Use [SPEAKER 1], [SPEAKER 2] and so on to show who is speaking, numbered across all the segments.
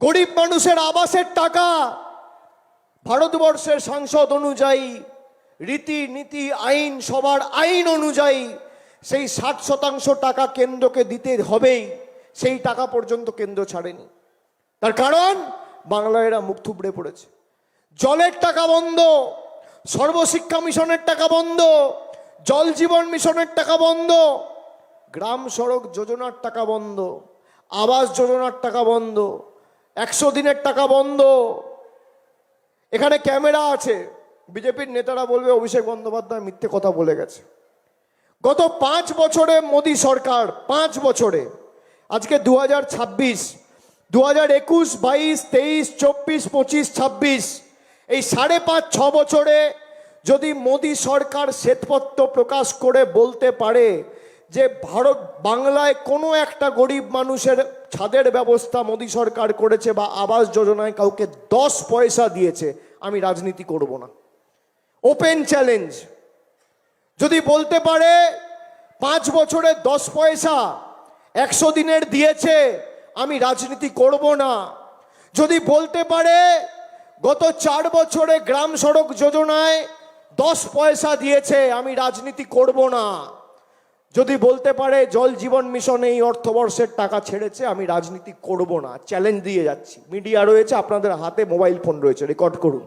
[SPEAKER 1] গরিব মানুষের আবাসের টাকা ভারতবর্ষের সংসদ অনুযায়ী, রীতি নীতি আইন সবার আইন অনুযায়ী সেই 60% টাকা কেন্দ্রকে দিতে হবেই, সেই টাকা পর্যন্ত কেন্দ্র ছাড়েনি। তার কারণ বাংলায় এরা মুখ থুবড়ে পড়েছে। জলের টাকা বন্ধ, সর্বশিক্ষা মিশনের টাকা বন্ধ, জল জীবন মিশনের টাকা বন্ধ, গ্রাম সড়ক যোজনার টাকা বন্ধ, আবাস যোজনার টাকা বন্ধ, 100 দিনের টাকা বন্ধ। এখানে ক্যামেরা আছে, বিজেপির নেতারা বলবে অভিষেক বন্দ্যোপাধ্যায় মিথ্যে কথা বলে গেছে। গত 5 বছরে মোদী সরকার, 5 বছরে, আজকে 2026, 2021, 22, 23, 24, 25, 26, এই 5.5-6 বছরে যদি মোদী সরকার শ্বেতপত্র প্রকাশ করে বলতে পারে যে ভারত বাংলায় কোনো একটা গরিব মানুষের ছাদের ব্যবস্থা মোদী সরকার করেছে বা আবাস যোজনায় কাউকে 10 পয়সা দিয়েছে, আমি রাজনীতি করব না। Open challenge. যদি বলতে পারে 5 বছরে 10 পয়সা 100 দিনের দিয়েছে, আমি রাজনীতি করব না। যদি বলতে পারে গত 4 বছরে গ্রাম সড়ক যোজনায় 10 পয়সা দিয়েছে, আমি রাজনীতি করব না। যদি বলতে পারে জল জীবন মিশনে এই অর্থবর্ষের টাকা ছেড়েছে, আমি রাজনীতি করব না। চ্যালেঞ্জ দিয়ে যাচ্ছি। মিডিয়া রয়েছে, আপনাদের হাতে মোবাইল ফোন রয়েছে, রেকর্ড করুন।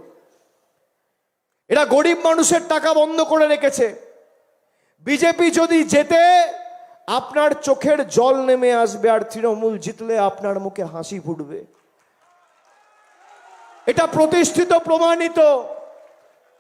[SPEAKER 1] এরা গরিব মানুষের টাকা বন্ধ করে রেখেছে। বিজেপি যদি জেতে আপনার চোখের জল নেমে আসবে, আর তৃণমূল জিতলে আপনার মুখে হাসি ফুটবে। এটা প্রতিষ্ঠিত, প্রমাণিত।